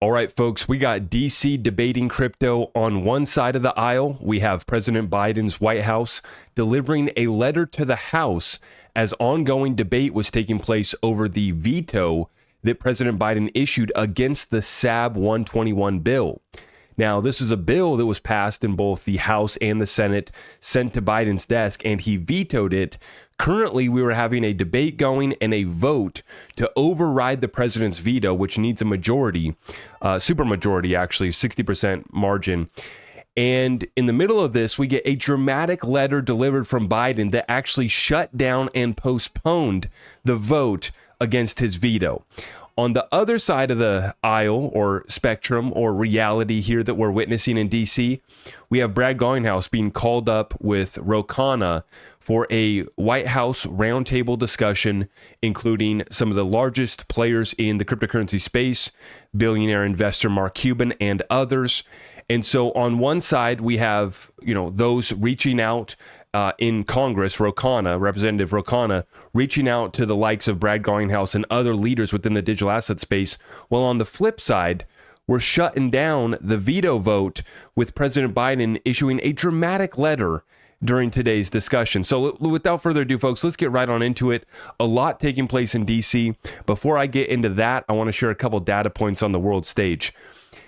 All right, folks, we got DC debating crypto. On one side of the aisle, we have President Biden's White House delivering a letter to the House as ongoing debate was taking place over the veto that President Biden issued against the SAB 121 bill. Now, this is a bill that was passed in both the House and the Senate, sent to Biden's desk, and he vetoed it. Currently, we were having a debate going and a vote to override the president's veto, which needs a majority, supermajority, actually, 60% margin. And in the middle of this, we get a dramatic letter delivered from Biden that actually shut down and postponed the vote against his veto. On the other side of the aisle or spectrum or reality here that we're witnessing in DC, we have Brad Garlinghouse being called up with Ro Khanna for a White House roundtable discussion, including some of the largest players in the cryptocurrency space, billionaire investor Mark Cuban and others. And so on one side, we have, those reaching out in Congress, Representative Ro Khanna, reaching out to the likes of Brad Garlinghouse and other leaders within the digital asset space. While on the flip side, we're shutting down the veto vote with President Biden issuing a dramatic letter during today's discussion. So without further ado, folks, let's get right on into it. A lot taking place in DC. Before I get into that, I want to share a couple data points on the world stage.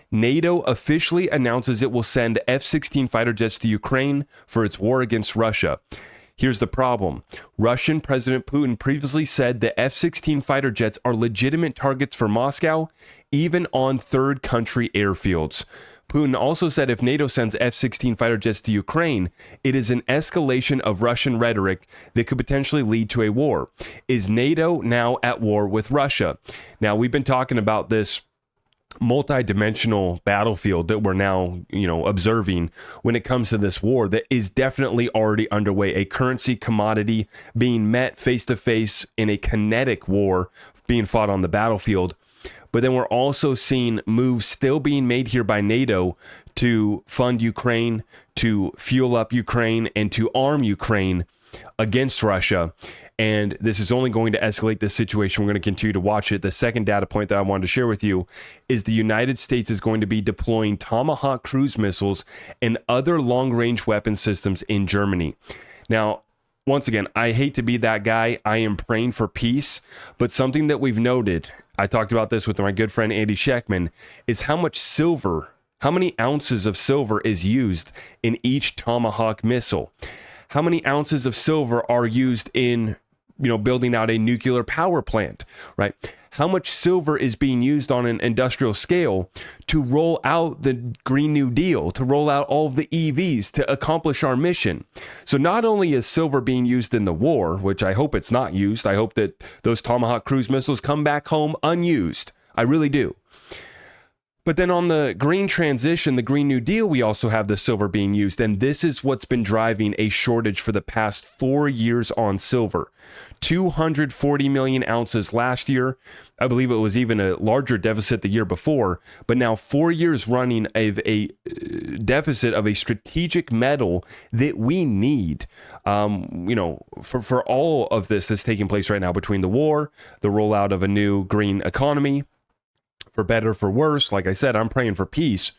NATO officially announces it will send F-16 fighter jets to Ukraine for its war against Russia. Here's the problem. Russian President Putin previously said the F-16 fighter jets are legitimate targets for Moscow, even on third country airfields. Putin also said if NATO sends F-16 fighter jets to Ukraine, it is an escalation of Russian rhetoric that could potentially lead to a war. Is NATO now at war with Russia? Now, we've been talking about this multi-dimensional battlefield that we're now, observing when it comes to this war that is definitely already underway, a currency commodity being met face to face in a kinetic war being fought on the battlefield. But then we're also seeing moves still being made here by NATO to fund Ukraine, to fuel up Ukraine, and to arm Ukraine against Russia. And this is only going to escalate this situation. We're going to continue to watch it. The second data point that I wanted to share with you is the United States is going to be deploying Tomahawk cruise missiles and other long-range weapon systems in Germany. Now, once again, I hate to be that guy. I am praying for peace. But something that we've noted, I talked about this with my good friend Andy Scheckman, is how many ounces of silver is used in each Tomahawk missile. How many ounces of silver are used in building out a nuclear power plant, right? How much silver is being used on an industrial scale to roll out the Green New Deal, to roll out all of the EVs, to accomplish our mission? So not only is silver being used in the war, which I hope it's not used, I hope that those Tomahawk cruise missiles come back home unused. I really do. But then on the green transition, the Green New Deal, we also have the silver being used. And this is what's been driving a shortage for the past 4 years on silver. 240 million ounces last year. I believe it was even a larger deficit the year before. But now 4 years running of a deficit of a strategic metal that we need, for all of this that's taking place right now between the war, the rollout of a new green economy. For better, for worse, like I said, I'm praying for peace,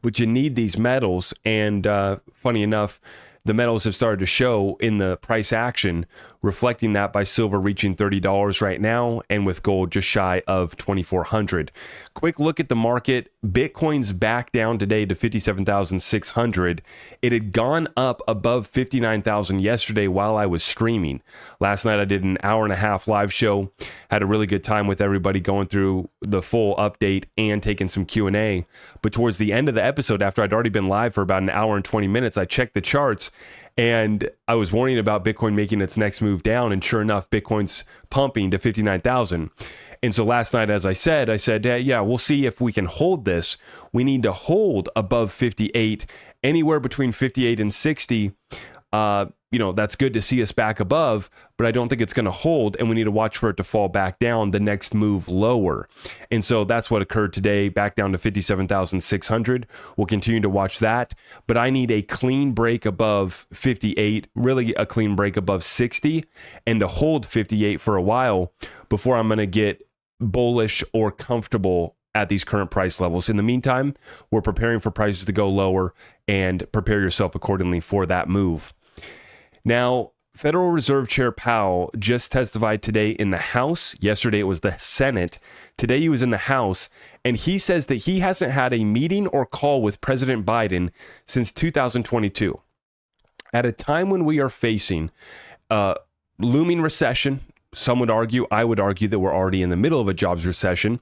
but you need these metals. And funny enough, the metals have started to show in the price action, reflecting that by silver reaching $30 right now, and with gold just shy of $2,400. Quick look at the market. Bitcoin's back down today to 57,600. It had gone up above 59,000 yesterday while I was streaming. Last night I did an hour and a half live show. Had a really good time with everybody going through the full update and taking some Q&A. But towards the end of the episode, after I'd already been live for about an hour and 20 minutes, I checked the charts and I was warning about Bitcoin making its next move down. And sure enough, Bitcoin's pumping to 59,000. And so last night, as I said, yeah, we'll see if we can hold this. We need to hold above 58, anywhere between 58 and 60. That's good to see us back above, but I don't think it's going to hold, and we need to watch for it to fall back down, the next move lower. And so that's what occurred today, back down to 57,600. We'll continue to watch that, but I need a clean break above 58, really a clean break above 60, and to hold 58 for a while before I'm going to get bullish or comfortable at these current price levels. In the meantime, we're preparing for prices to go lower, and prepare yourself accordingly for that move. Now, Federal Reserve Chair Powell just testified today in the House. Yesterday it was the Senate. Today he was in the House, and he says that he hasn't had a meeting or call with President Biden since 2022. At a time when we are facing looming recession, some would argue, I would argue that we're already in the middle of a jobs recession,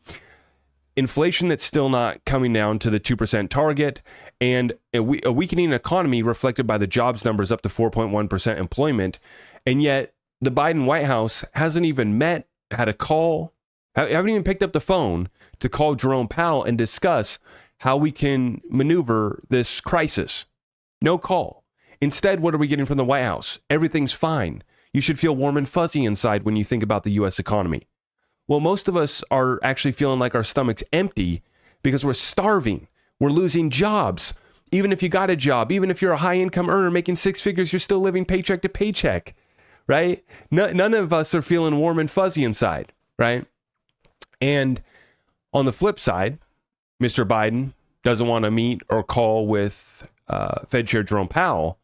inflation that's still not coming down to the 2% target, and a weakening economy reflected by the jobs numbers up to 4.1% employment. And yet the Biden White House hasn't even met, had a call, haven't even picked up the phone to call Jerome Powell and discuss how we can maneuver this crisis. No call. Instead, what are we getting from the White House? Everything's fine. You should feel warm and fuzzy inside when you think about the U.S. economy. Well, most of us are actually feeling like our stomach's empty because we're starving. We're losing jobs. Even if you got a job, even if you're a high income earner making six figures, you're still living paycheck to paycheck, right? None of us are feeling warm and fuzzy inside, right? And on the flip side, Mr. Biden doesn't want to meet or call with Fed Chair Jerome Powell,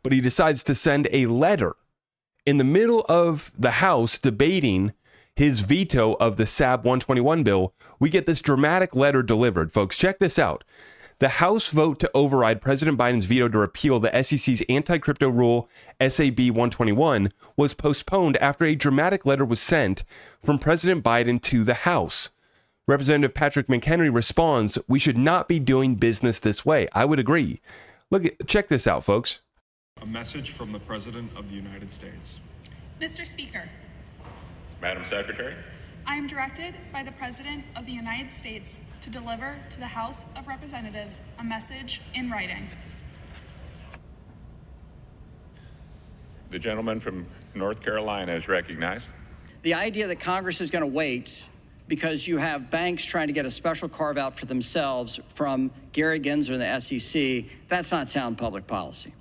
but he decides to send a letter in the middle of the House debating his veto of the SAB 121 bill. We get this dramatic letter delivered. Folks, check this out. The House vote to override President Biden's veto to repeal the SEC's anti-crypto rule, SAB 121, was postponed after a dramatic letter was sent from President Biden to the House. Representative Patrick McHenry responds, "We should not be doing business this way." I would agree. Check this out, folks. A message from the President of the United States. Mr. Speaker. Madam Secretary. I am directed by the President of the United States to deliver to the House of Representatives a message in writing. The gentleman from North Carolina is recognized. The idea that Congress is going to wait because you have banks trying to get a special carve out for themselves from Gary Gensler and the SEC, that's not sound public policy.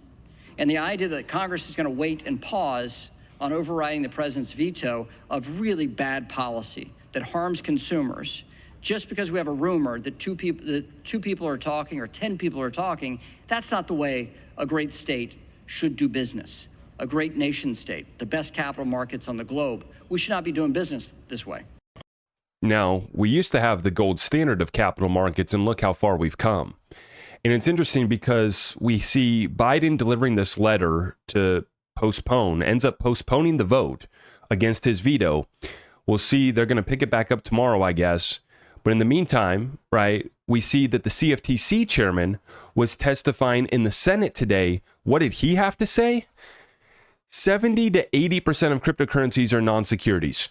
And the idea that Congress is going to wait and pause on overriding the president's veto of really bad policy that harms consumers, just because we have a rumor that two people are talking or 10 people are talking, that's not the way a great state should do business. A great nation state, the best capital markets on the globe. We should not be doing business this way. Now, we used to have the gold standard of capital markets, and look how far we've come. And it's interesting because we see Biden delivering this letter to ends up postponing the vote against his veto. We'll see they're going to pick it back up tomorrow, I guess. But in the meantime, right, we see that the CFTC chairman was testifying in the Senate today. What did he have to say? 70 to 80% of cryptocurrencies are non-securities.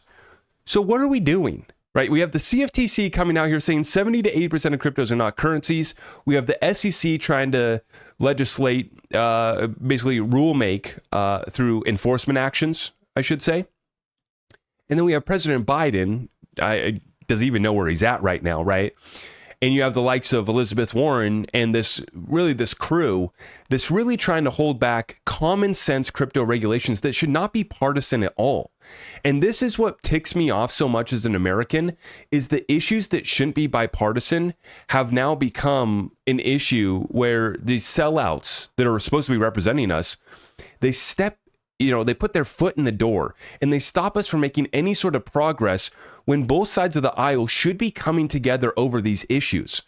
So what are we doing? Right, we have the CFTC coming out here saying 70 to 80% of cryptos are not currencies. We have the SEC trying to legislate, basically rule make through enforcement actions, I should say. And then we have President Biden, doesn't even know where he's at right now, right? And you have the likes of Elizabeth Warren and this crew that's really trying to hold back common sense crypto regulations that should not be partisan at all. And this is what ticks me off so much as an American, is the issues that shouldn't be bipartisan have now become an issue where these sellouts that are supposed to be representing us, they put their foot in the door and they stop us from making any sort of progress when both sides of the aisle should be coming together over these issues.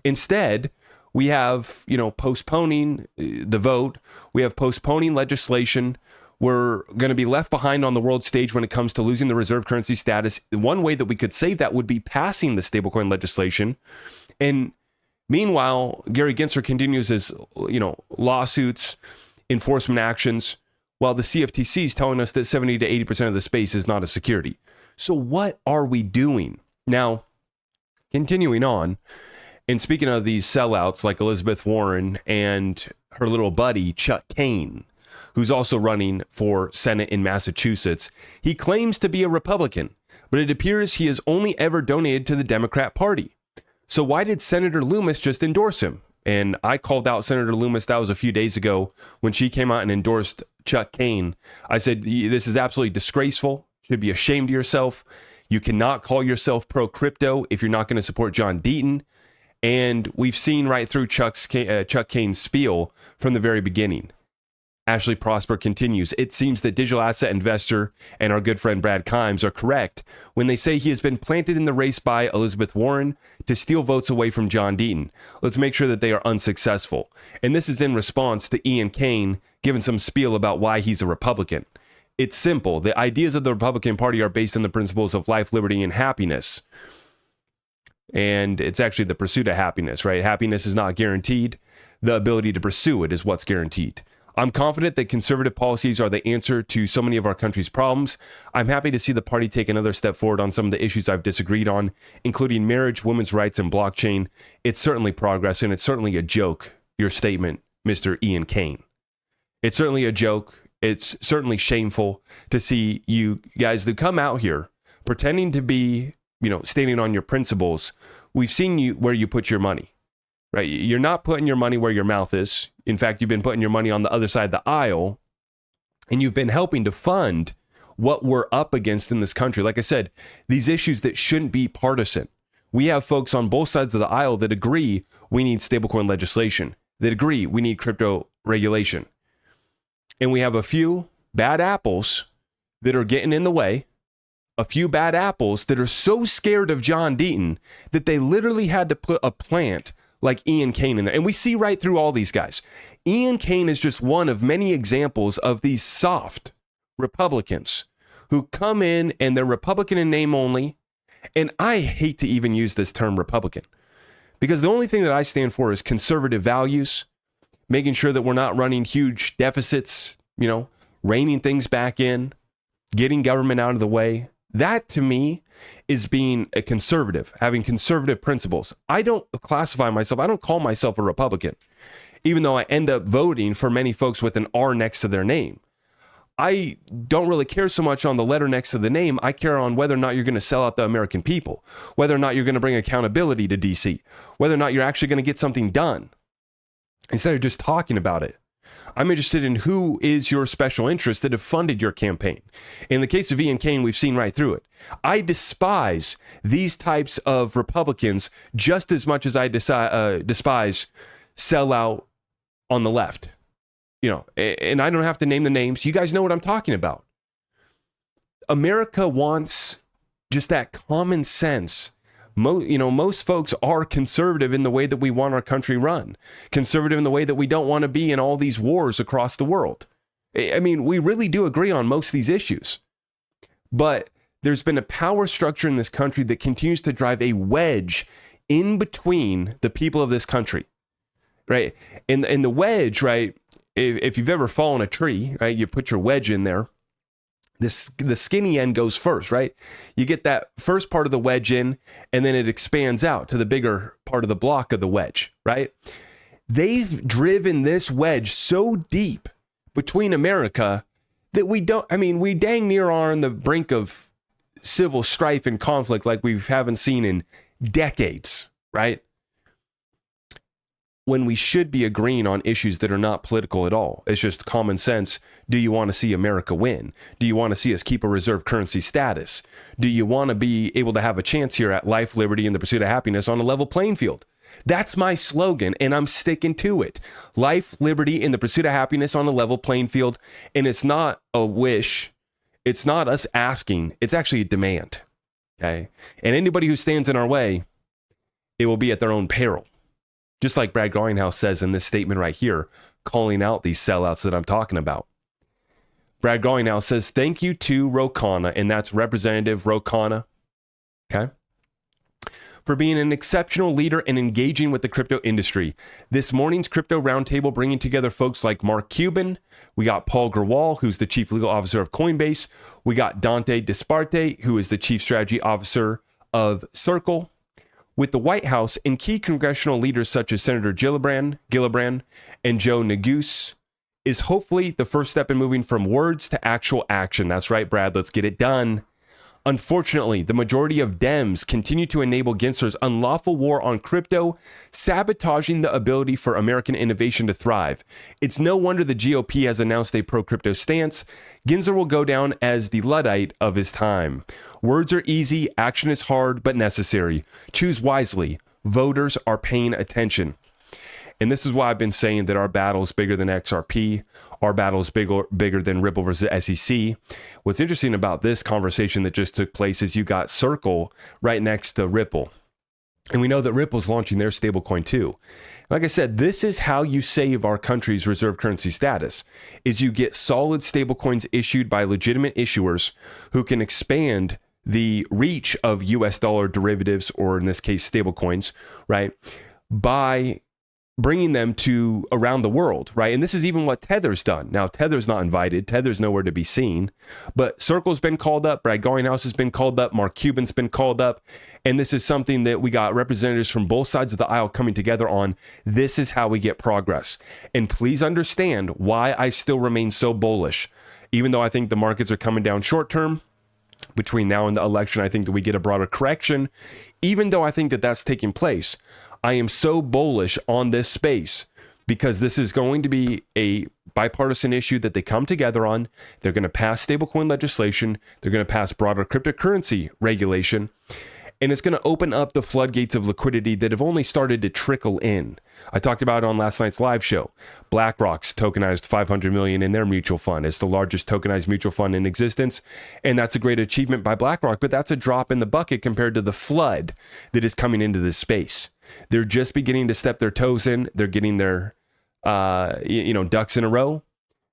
Instead, we have, postponing the vote. We have postponing legislation. We're going to be left behind on the world stage when it comes to losing the reserve currency status. One way that we could save that would be passing the stablecoin legislation. And meanwhile, Gary Gensler continues his, lawsuits, enforcement actions, while the CFTC is telling us that 70 to 80% of the space is not a security. So what are we doing? Now, continuing on, and speaking of these sellouts like Elizabeth Warren and her little buddy, Chuck Kaine, who's also running for Senate in Massachusetts, he claims to be a Republican, but it appears he has only ever donated to the Democrat Party. So why did Senator Loomis just endorse him? And I called out Senator Loomis, that was a few days ago, when she came out and endorsed Chuck Kaine. I said, this is absolutely disgraceful. You should be ashamed of yourself. You cannot call yourself pro-crypto if you're not going to support John Deaton. And we've seen right through Chuck Kaine's spiel from the very beginning. Ashley Prosper continues, it seems that digital asset investor and our good friend Brad Kimes are correct when they say he has been planted in the race by Elizabeth Warren to steal votes away from John Deaton. Let's make sure that they are unsuccessful. And this is in response to Ian Kaine giving some spiel about why he's a Republican. It's simple. The ideas of the Republican Party are based on the principles of life, liberty, and happiness. And it's actually the pursuit of happiness, right? Happiness is not guaranteed. The ability to pursue it is what's guaranteed. I'm confident that conservative policies are the answer to so many of our country's problems. I'm happy to see the party take another step forward on some of the issues I've disagreed on, including marriage, women's rights, and blockchain. It's certainly progress, and it's certainly a joke, your statement, Mr. Ian Kaine. It's certainly a joke. It's certainly shameful to see you guys that come out here pretending to be, standing on your principles. We've seen you where you put your money. Right? You're not putting your money where your mouth is. In fact, you've been putting your money on the other side of the aisle, and you've been helping to fund what we're up against in this country. Like I said, these issues that shouldn't be partisan. We have folks on both sides of the aisle that agree we need stablecoin legislation, that agree we need crypto regulation. And we have a few bad apples that are getting in the way, a few bad apples that are so scared of John Deaton that they literally had to put a plant like Ian Kaine in there. And we see right through all these guys. Ian Kaine is just one of many examples of these soft Republicans who come in and they're Republican in name only. And I hate to even use this term Republican because the only thing that I stand for is conservative values, making sure that we're not running huge deficits, reining things back in, getting government out of the way. That to me is being a conservative, having conservative principles. I don't classify myself, I don't call myself a Republican, even though I end up voting for many folks with an R next to their name. I don't really care so much on the letter next to the name. I care on whether or not you're going to sell out the American people, whether or not you're going to bring accountability to DC, whether or not you're actually going to get something done instead of just talking about it. I'm interested in who is your special interest that have funded your campaign. In the case of Ian Kaine, we've seen right through it. I despise these types of Republicans just as much as I despise sellout on the left. And I don't have to name the names. You guys know what I'm talking about. America wants just that common sense. Most folks are conservative in the way that we want our country run, conservative in the way that we don't want to be in all these wars across the world. I mean, we really do agree on most of these issues, but there's been a power structure in this country that continues to drive a wedge in between the people of this country, right? And the wedge, right? If you've ever fallen a tree, right, you put your wedge in there. The skinny end goes first, right? You get that first part of the wedge in, and then it expands out to the bigger part of the block of the wedge, right? They've driven this wedge so deep between America that we dang near are on the brink of civil strife and conflict like we haven't seen in decades, right? When we should be agreeing on issues that are not political at all. It's just common sense. Do you want to see America win? Do you want to see us keep a reserve currency status? Do you want to be able to have a chance here at life, liberty, and the pursuit of happiness on a level playing field? That's my slogan, and I'm sticking to it. Life, liberty, and the pursuit of happiness on a level playing field. And it's not a wish. It's not us asking. It's actually a demand. Okay? And anybody who stands in our way, it will be at their own peril. Just like Brad Garlinghouse says in this statement right here, calling out these sellouts that I'm talking about. Brad Garlinghouse says, thank you to Ro Khanna, and that's Representative Ro Khanna, okay, for being an exceptional leader and engaging with the crypto industry. This morning's Crypto Roundtable bringing together folks like Mark Cuban. We got Paul Grewal, who's the Chief Legal Officer of Coinbase. We got Dante Disparte, who is the Chief Strategy Officer of Circle. With the White House and key congressional leaders such as Senator Gillibrand and Joe Neguse is hopefully the first step in moving from words to actual action. That's right, Brad. Let's get it done. Unfortunately, the majority of Dems continue to enable Gensler's unlawful war on crypto, sabotaging the ability for American innovation to thrive. It's no wonder the GOP has announced a pro-crypto stance. Gensler will go down as the Luddite of his time. Words are easy, action is hard but necessary. Choose wisely. Voters are paying attention. And this is why I've been saying that our battle is bigger than XRP. Our battle is bigger than Ripple versus SEC. What's interesting about this conversation that just took place is you got Circle right next to Ripple. And we know that Ripple's launching their stablecoin too. Like I said, this is how you save our country's reserve currency status, is you get solid stablecoins issued by legitimate issuers who can expand the reach of US dollar derivatives, or in this case, stablecoins, right? By bringing them to around the world, right? And this is even what Tether's done. Now, Tether's not invited. Tether's nowhere to be seen. But Circle's been called up. Brad Garlinghouse has been called up. Mark Cuban's been called up. And this is something that we got representatives from both sides of the aisle coming together on. This is how we get progress. And please understand why I still remain so bullish. Even though I think the markets are coming down short term, between now and the election, I think that we get a broader correction. Even though I think that that's taking place, I am so bullish on this space because this is going to be a bipartisan issue that they come together on. They're going to pass stablecoin legislation. They're going to pass broader cryptocurrency regulation. And it's going to open up the floodgates of liquidity that have only started to trickle in. I talked about it on last night's live show. BlackRock's tokenized $500 million in their mutual fund. It's the largest tokenized mutual fund in existence. And that's a great achievement by BlackRock, but that's a drop in the bucket compared to the flood that is coming into this space. They're just beginning to step their toes in. They're getting their ducks in a row.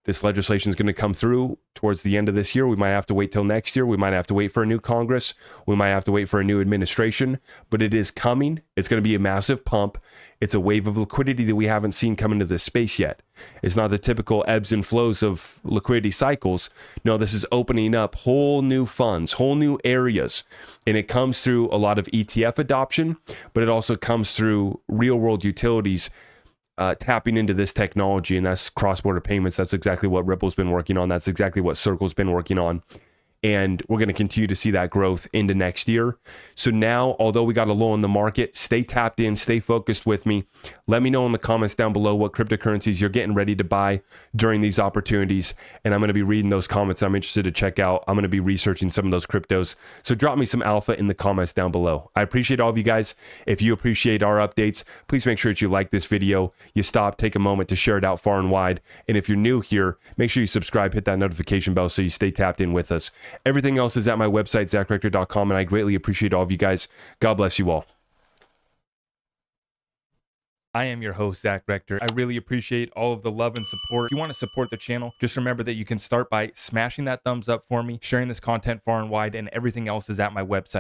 This legislation is going to come through towards the end of this year. We might have to wait till next year. We might have to wait for a new Congress. We might have to wait for a new administration, but it is coming. It's going to be a massive pump. It's a wave of liquidity that we haven't seen come into this space yet. It's not the typical ebbs and flows of liquidity cycles. No, this is opening up whole new funds, whole new areas. And it comes through a lot of ETF adoption, but it also comes through real world utilities tapping into this technology, and that's cross-border payments. That's exactly what Ripple's been working on. That's exactly what Circle's been working on. And we're going to continue to see that growth into next year. So now, although we got a low in the market, stay tapped in, stay focused with me. Let me know in the comments down below what cryptocurrencies you're getting ready to buy during these opportunities. And I'm going to be reading those comments I'm interested to check out. I'm going to be researching some of those cryptos. So drop me some alpha in the comments down below. I appreciate all of you guys. If you appreciate our updates, please make sure that you like this video. You stop, take a moment to share it out far and wide. And if you're new here, make sure you subscribe, hit that notification bell so you stay tapped in with us. Everything else is at my website, zachrector.com, and I greatly appreciate all of you guys. God bless you all. I am your host, Zach Rector. I really appreciate all of the love and support. If you want to support the channel, just remember that you can start by smashing that thumbs up for me, sharing this content far and wide, and everything else is at my website.